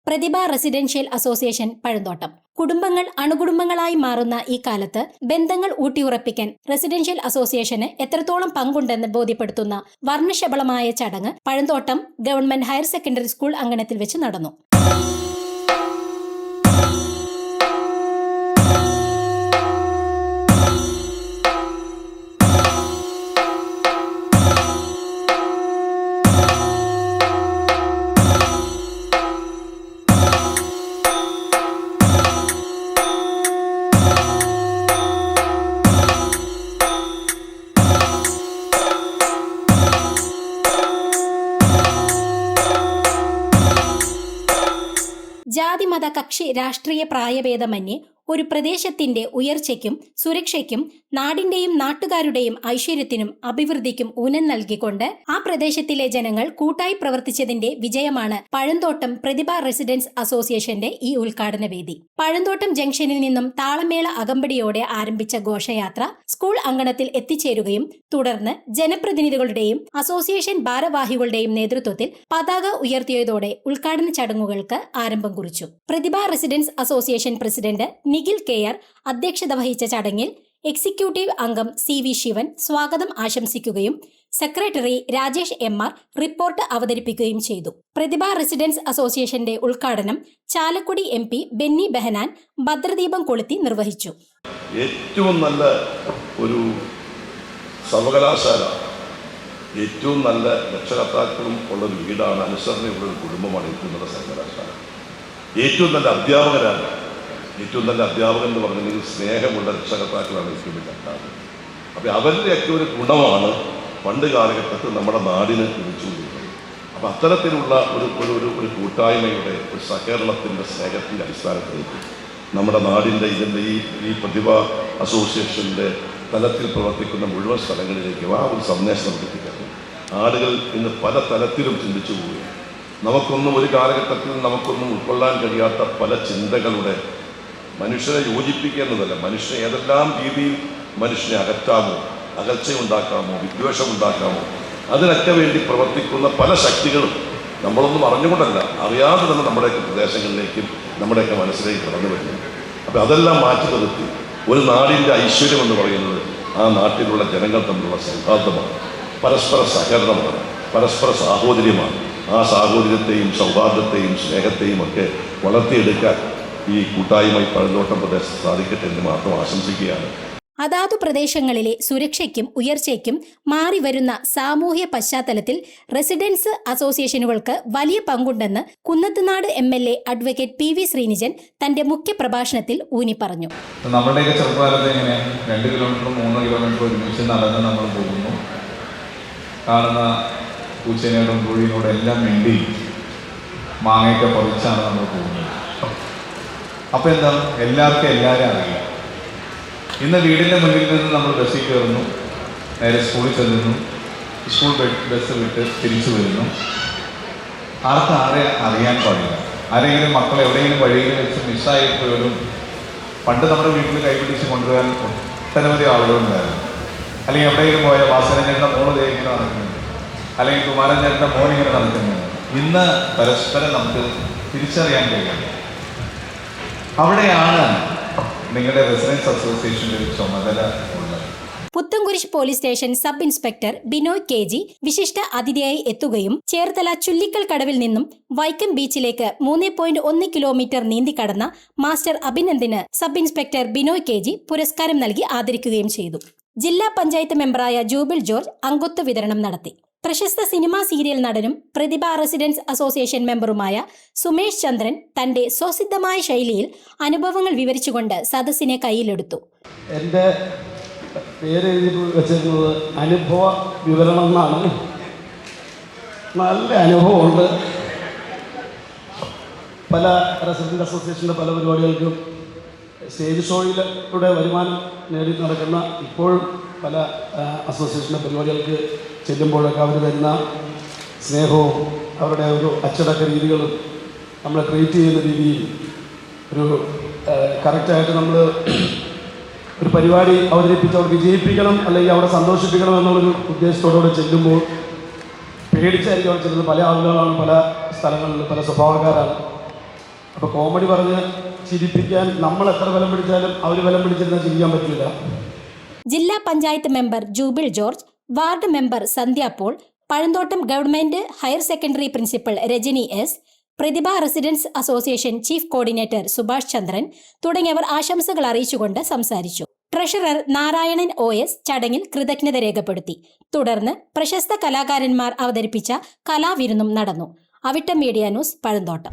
പ്രതിഭ residential association Pazhanthottam. കുടുംബങ്ങൾ അണുകുടുംബങ്ങളായി മാറുന്ന ഈ കാലത്ത് ബന്ധങ്ങൾ ഊട്ടിയുറപ്പിക്കാൻ റെസിഡൻഷ്യൽ അസോസിയേഷന് എത്രത്തോളം പങ്കുണ്ടെന്ന് ബോധ്യപ്പെടുത്തുന്ന വർണ്ണശബളമായ ചടങ്ങ് Pazhanthottam government higher secondary school അങ്കണത്തിൽ വെച്ച് നടന്നു. ജാതി മത കക്ഷി രാഷ്ട്രീയ പ്രായഭേദമന്യേ ഒരു പ്രദേശത്തിന്റെ ഉയർച്ചയ്ക്കും സുരക്ഷയ്ക്കും നാടിന്റെയും നാട്ടുകാരുടെയും ഐശ്വര്യത്തിനും അഭിവൃദ്ധിക്കും ഊന്നൽ നൽകിക്കൊണ്ട് ആ പ്രദേശത്തിലെ ജനങ്ങൾ കൂട്ടായി പ്രവർത്തിച്ചതിന്റെ വിജയമാണ് പഴന്തോട്ടം പ്രതിഭ റെസിഡൻസ് അസോസിയേഷന്റെ ഈ ഉദ്ഘാടന വേദി. പഴന്തോട്ടം ജംഗ്ഷനിൽ നിന്നും താളമേള അകമ്പടിയോടെ ആരംഭിച്ച ഘോഷയാത്ര സ്കൂൾ അങ്കണത്തിൽ എത്തിച്ചേരുകയും തുടർന്ന് ജനപ്രതിനിധികളുടെയും അസോസിയേഷൻ ഭാരവാഹികളുടെയും നേതൃത്വത്തിൽ പതാക ഉയർത്തിയതോടെ ഉദ്ഘാടന ചടങ്ങുകൾക്ക് ആരംഭം കുറിച്ചു. Prathibha residence association president Nikhil കെയർ അധ്യക്ഷത വഹിച്ച ചടങ്ങിൽ എക്സിക്യൂട്ടീവ് അംഗം CV ശിവൻ സ്വാഗതം ആശംസിക്കുകയും സെക്രട്ടറി രാജേഷ് MR റിപ്പോർട്ട് അവതരിപ്പിക്കുകയും ചെയ്തു. പ്രതിഭ റെസിഡൻസ് അസോസിയേഷന്റെ ഉദ്ഘാടനം ചാലക്കുടി MP ബെന്നി ബെഹനാൻ ഭദ്രദീപം കൊളുത്തി നിർവഹിച്ചു. ഏറ്റവും നല്ല ഒരു സർവകലാശാല, ഏറ്റവും നല്ല രക്ഷകർത്താക്കളും ഉള്ളൊരു വീടാണ്, അനുസരണയുള്ള ഒരു കുടുംബമാണ് ഏറ്റവും നല്ല സർവകലാശാല. ഏറ്റവും നല്ല അധ്യാപകരാണ്. ഏറ്റവും നല്ല അധ്യാപകൻ എന്ന് പറഞ്ഞെങ്കിൽ സ്നേഹമുള്ള രക്ഷകർത്താക്കളാണ് ഏറ്റവും വലിയ അധ്യാപകൻ. അപ്പോൾ അവരുടെയൊക്കെ ഒരു ഗുണമാണ് പണ്ട് കാലഘട്ടത്തിൽ നമ്മുടെ നാടിന് ലഭിച്ചുകൊണ്ടിരുന്നത്. അപ്പോൾ അത്തരത്തിലുള്ള ഒരു കൂട്ടായ്മയുടെ, ഒരു സഹകരണത്തിൻ്റെ, സ്നേഹത്തിൻ്റെ അടിസ്ഥാനത്തിലേക്ക് നമ്മുടെ നാടിൻ്റെ ഈ പ്രതിഭ അസോസിയേഷൻ്റെ തലത്തിൽ പ്രവർത്തിക്കുന്ന മുഴുവൻ സ്ഥലങ്ങളിലേക്ക് ആ ഒരു സന്ദേശം നമുക്ക് എത്തിക്കുന്നു. ആളുകൾ ഇന്ന് പല തലത്തിലും ചിന്തിച്ചു പോവുകയാണ്. ഒരു കാലഘട്ടത്തിൽ നമുക്കൊന്നും ഉൾക്കൊള്ളാൻ കഴിയാത്ത പല ചിന്തകളുടെ മനുഷ്യരെ യോജിപ്പിക്കുന്നതല്ല, മനുഷ്യനെ ഏതെല്ലാം രീതിയിൽ മനുഷ്യനെ അകറ്റാമോ, അകൽച്ചയുണ്ടാക്കാമോ, വിദ്വേഷമുണ്ടാക്കാമോ, അതിനൊക്കെ വേണ്ടി പ്രവർത്തിക്കുന്ന പല ശക്തികളും നമ്മളൊന്നും അറിഞ്ഞുകൊണ്ടല്ല, അറിയാതെ തന്നെ നമ്മുടെയൊക്കെ പ്രദേശങ്ങളിലേക്കും നമ്മുടെയൊക്കെ മനസ്സിലേക്ക് കടന്നു വരുന്നുണ്ട്. അപ്പോൾ അതെല്ലാം മാറ്റി നിർത്തി ഒരു നാടിൻ്റെ ഐശ്വര്യം എന്ന് പറയുന്നത് ആ നാട്ടിലുള്ള ജനങ്ങൾ തമ്മിലുള്ള സൗഹാർദ്ദമാണ്, പരസ്പര സഹകരണമാണ്, പരസ്പര സാഹോദര്യമാണ്. ആ സാഹോദര്യത്തെയും സൗഹാർദ്ദത്തെയും സ്നേഹത്തെയും ഒക്കെ വളർത്തിയെടുക്കാൻ ഈ കൂട്ടായ്മ പഴന്തോട്ടം പ്രദേശത്ത് സാധിക്കട്ടെ എന്ന് മാത്രം ആശംസിക്കുകയാണ്. അതാതു പ്രദേശങ്ങളിലെ സുരക്ഷയ്ക്കും ഉയർച്ചയ്ക്കും മാറിവരുന്ന സാമൂഹ്യ പശ്ചാത്തലത്തിൽ റെസിഡൻസ് അസോസിയേഷനുകൾക്ക് വലിയ പങ്കുണ്ടെന്ന് Kunnathunad MLA advocate PV Sreenijan തന്റെ മുഖ്യ പ്രഭാഷണത്തിൽ ഊന്നി പറഞ്ഞു. നമ്മുടെയൊക്കെ ചെറുപ്പകാലത്ത് ഇങ്ങനെ 2 കിലോമീറ്റർ 3 കിലോമീറ്റർ ഒരുമിച്ച് നടന്ന് നമ്മൾ പോകുന്നു. കാണുന്ന പൂച്ചനോടും കുഴിയോടും എല്ലാം വേണ്ടി മാങ്ങയൊക്കെ പറിച്ചാണ് നമ്മൾ പോകുന്നത്. അപ്പോൾ എന്താ, എല്ലാവർക്കും എല്ലാവരും അറിയാം. ഇന്ന് വീടിൻ്റെ മുന്നിൽ നിന്ന് നമ്മൾ ബസ്സിൽ കയറുന്നു, നേരെ സ്കൂളിൽ ചെല്ലുന്നു, സ്കൂൾ ബസ് വിട്ട് തിരിച്ചു വരുന്നു. ആർക്കും അറിയാൻ പാടില്ല. ആരെങ്കിലും മക്കൾ എവിടെയെങ്കിലും വഴിയിൽ വെച്ച് മിസ്സായപ്പോഴും പണ്ട് നമ്മുടെ വീട്ടിൽ കൈപിടിച്ച് കൊണ്ടുവരാൻ ഒട്ടനവധി ആളുകളുണ്ടായിരുന്നു. അല്ലെങ്കിൽ എവിടെയെങ്കിലും പോയ വാസനചേട്ടൻ്റെ മോള് ഇങ്ങനെ നടക്കുന്നുണ്ട്, അല്ലെങ്കിൽ കുമാരചേട്ടൻ്റെ മോനിങ്ങനെ നടക്കുന്നുണ്ട്. ഇന്ന് പരസ്പരം നമുക്ക് തിരിച്ചറിയാൻ കഴിയും. അവിടെയാണ് നിങ്ങളുടെ റെസിഡൻസ് അസോസിയേഷൻ്റെ ഒരു ചുമതല ഉള്ളത്. Puthenkurish police station sub inspector Binoy KG വിശിഷ്ട അതിഥിയായി എത്തുകയും ചേർത്തല ചുള്ളിക്കൽ കടവിൽ നിന്നും വൈക്കം ബീച്ചിലേക്ക് 3.1 കിലോമീറ്റർ നീന്തിക്കടന്ന മാസ്റ്റർ അഭിനന്ദിന് സബ് ഇൻസ്പെക്ടർ ബിനോയ് KG പുരസ്കാരം നൽകി ആദരിക്കുകയും ചെയ്തു. ജില്ലാ പഞ്ചായത്ത് മെമ്പറായ ജൂബിൽ ജോർജ് അംഗത്വ വിതരണം നടത്തി. പ്രശസ്ത സിനിമാ സീരിയൽ നടനും പ്രതിഭ റെസിഡൻസ് അസോസിയേഷൻ മെമ്പറുമായ സുമേഷ് ചന്ദ്രൻ തന്റെ സ്വസിദ്ധമായ ശൈലിയിൽ അനുഭവങ്ങൾ വിവരിച്ചുകൊണ്ട് സദസ്സിനെ കയ്യിലെടുത്തു. എൻ്റെ പേര് എഴുതി വെച്ചിരുന്നത് അനുഭവ വിവരണം എന്നാണ്. നല്ല അനുഭവമുണ്ട്. പല റെസിഡൻസ് അസോസിയേഷൻ്റെ പല പരിപാടികൾക്കും സ്റ്റേജ് ഷോയിലൂടെ വരുമാനം നേടി നടക്കുന്ന ഇപ്പോഴും പല അസോസിയേഷൻ്റെ പരിപാടികൾക്ക് ചെല്ലുമ്പോഴൊക്കെ അവർ തരുന്ന സ്നേഹവും അവരുടെ ഒരു അച്ചടക്ക രീതികളും നമ്മളെ ട്രീറ്റ് ചെയ്യുന്ന രീതിയിൽ ഒരു കറക്റ്റായിട്ട് നമ്മൾ ഒരു പരിപാടി അവതരിപ്പിച്ച് അവർ വിജയിപ്പിക്കണം അല്ലെങ്കിൽ അവരെ സന്തോഷിപ്പിക്കണം എന്നുള്ളൊരു ഉദ്ദേശത്തോടുകൂടെ ചെല്ലുമ്പോൾ പേടിച്ചായിരിക്കും അവിടെ ചെല്ലുന്നത്. പല ആളുകളാണ്, പല സ്ഥലങ്ങളിൽ പല സ്വഭാവക്കാരാണ്. അപ്പോൾ കോമഡി പറഞ്ഞ് ചിരിപ്പിക്കാൻ നമ്മൾ എത്ര ബലം പിടിച്ചാലും അവർ ബലം പിടിച്ചിരുന്നാൽ ചിരിക്കാൻ പറ്റില്ല. ജില്ലാ panchayat member Jubil George, ward member Sandhya Paul, Pazhanthottam government higher secondary principal Rajani S, Prathibha residence association chief coordinator Subhash Chandran തുടങ്ങിയവർ ആശംസകൾ അറിയിച്ചുകൊണ്ട് സംസാരിച്ചു. ട്രഷറർ നാരായണൻ OS ചടങ്ങിൽ കൃതജ്ഞത രേഖപ്പെടുത്തി. തുടർന്ന് പ്രശസ്ത കലാകാരന്മാർ അവതരിപ്പിച്ച കലാവിരുന്നും നടന്നു. Avittam media news, Pazhanthottam.